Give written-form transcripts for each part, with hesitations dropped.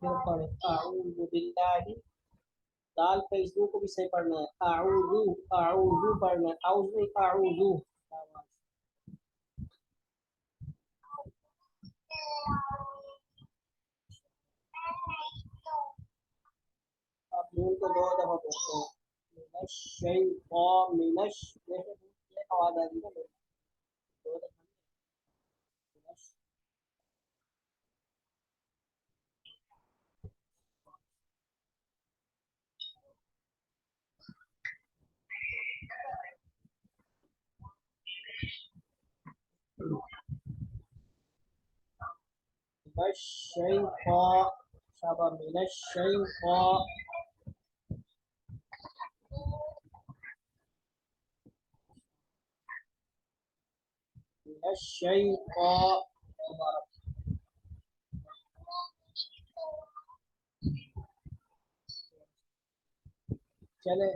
फिर पढ़े आऊज़ु बिल्लाहि। दाल पे इस को भी सही पढ़ना है। आऊज़ु आऊज़ु पढ़ना है, आऊज़ु नहीं आऊज़ु। आप नून को दो दफा बोलते हैं। मिनश शैतान मिनश, जैसे ये आवाज आ रही है ना, दो दफा मिनश। मिनश शैतान, शाबाश, मिनश शैतान। मिनश शैतान। दोबारा चले,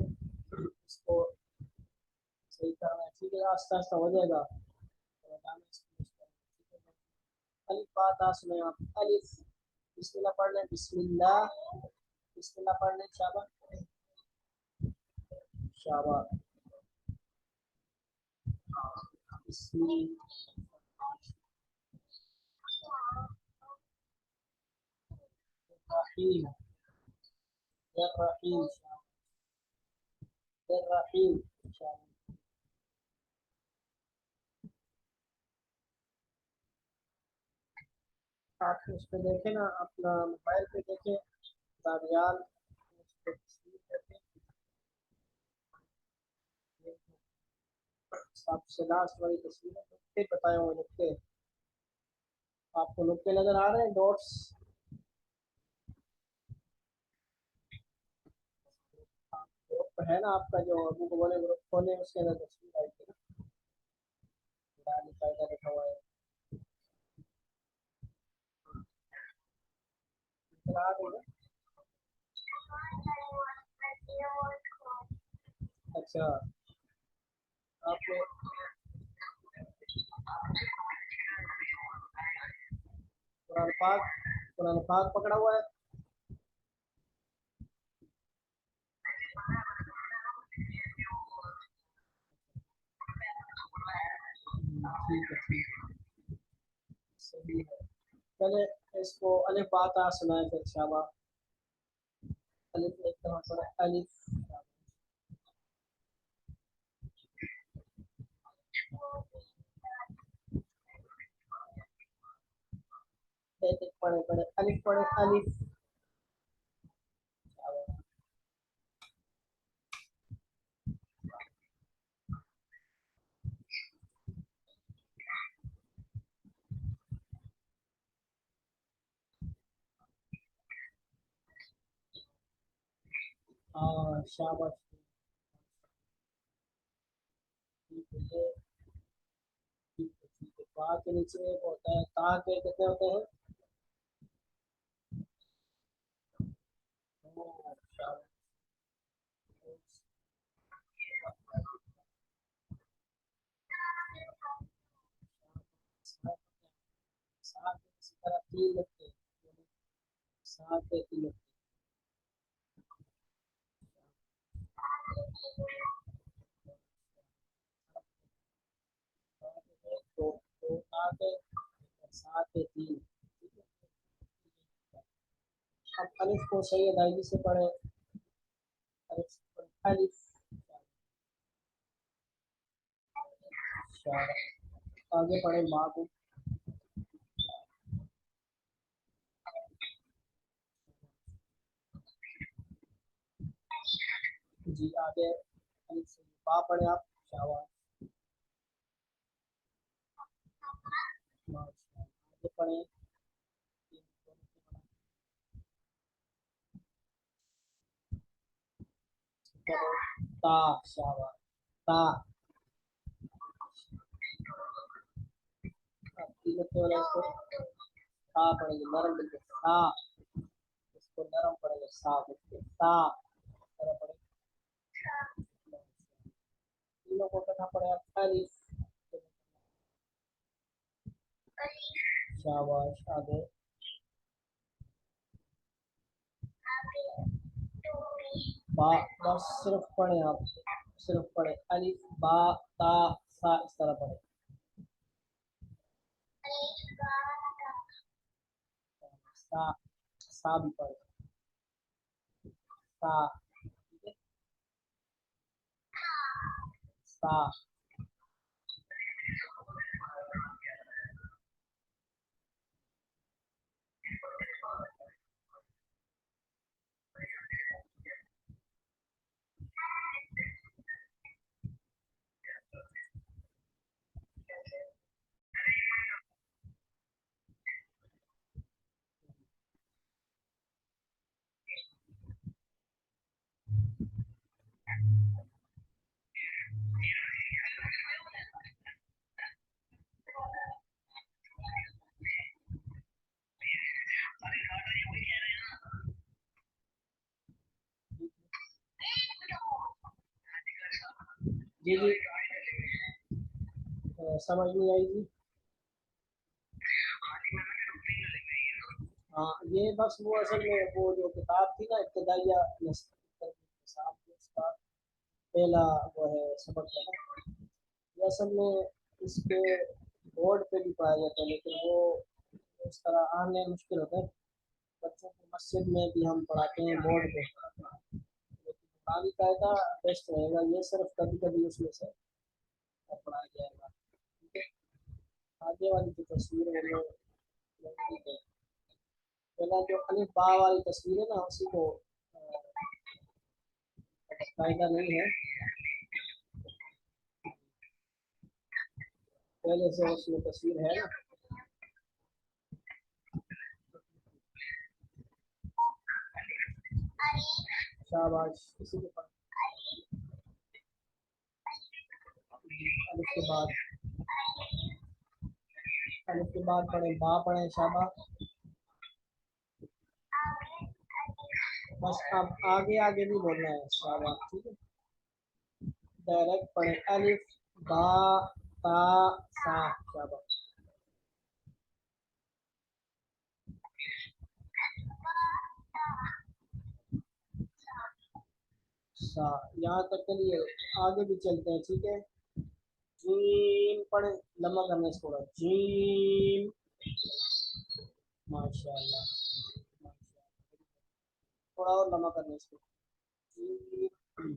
इसको सही करना है, ठीक है, आस्ता आस्ता हो जाएगा। अलिफ बात आ सुने आप, अलिफ। बिस्मिल्लाह पढ़ लें, बिस्मिल्लाह। बिस्मिल्लाह पढ़ लें, शाबाश शाबाश। बिस्मिल्लाह रहीम, रहीम, रहीम। आप उस पे देखें ना, अपना मोबाइल पे देखें, दानियाल उस पे तस्वीर देखें। सबसे लास्ट वाली तस्वीर है, नुक्ते बताए हुए नुक्ते। आपको नुक्ते नजर आ रहे हैं, डॉट्स। ग्रुप है ना आपका, जो अबू को बोले ग्रुप खोले, उसके अंदर तस्वीर आई थी ना, कायदा लिखा हुआ है। नजर आ रही है? अच्छा, आपने कुरान पाक, कुरान पाक पकड़ा हुआ है? ठीक है, ठीक है, सही है। चले, इसको अलिफ बात आ सुनाए फिर, शाबाश। अलिफ एक तरह पर अलिफ। एक एक पढ़े पढ़े, अलिफ पढ़े, अलिफ। हाँ शाबाश, ठीक है, ये ठीक है, ठीक है। बा के नीचे एक होता है, ता के कितने होते हैं? हाँ, शाबाश। सात इसी तरह तीन लगते हैं, सात के तीन लगते हैं, दो दो सात है, सात के तीन। अब अलिफ को सही अदायगी से पढ़े, अलिफ से पढ़े, अलिफ। शाबाश। आगे पढ़े माँ को। जी आगे अलिफ से बा पढ़े आप, शाबाश। माशाअल्लाह। आगे पढ़े, चलो, ता, शाबाश, ता। अब तीन लगते वाला इसको ता पढ़ेंगे, नरम लिखे ता। इसको नरम पढ़ेंगे, सा लिखते ता। नरम पढ़े, तीनों को इकट्ठा पढ़े आप, अलिफ। शाबाश। आगे बा, बस सिर्फ पढ़े आप, सिर्फ पढ़े अलिफ बा ता सा, इस तरह पढ़े। सा, सा भी पढ़े, सा, ठीक है, सा। जी जी, समझ नहीं आई जी। हाँ, ये बस वो असल में वो जो किताब थी ना, इब्तदाइया निसाब, उसका पहला वो है सबक है ना, ये असल में इसके बोर्ड पे भी पढ़ाया जाता है, लेकिन वो उस तरह आने मुश्किल होता है। बच्चों को मस्जिद में भी हम पढ़ाते हैं बोर्ड पे, लेकिन बुखारी कायदा बेस्ट रहेगा, ये सिर्फ कभी कभी उसमें से पढ़ाया जाएगा, ठीक है। आगे वाली जो तस्वीर है वो नहीं है, पहला जो अलिफ बा वाली तस्वीर है ना, उसी को कायदा नहीं है, पहले से उसमें तस्वीर है ना। शाबाश, इसी के बाद अलिफ के बाद, अलिफ के बाद पढ़े बा पढ़े, शाबाश। बस अब आगे आगे भी बोलना है, शाबाश, ठीक है। डायरेक्ट पढ़े अलिफ बा ता सा, शाबाश। सा, यहाँ तक के लिए आगे भी चलते हैं, ठीक है। जीम पढ़े, लम्बा करना है थोड़ा, जीम, माशाल्लाह, माशाल्लाह। थोड़ा और लम्बा करना है इसको, जीम।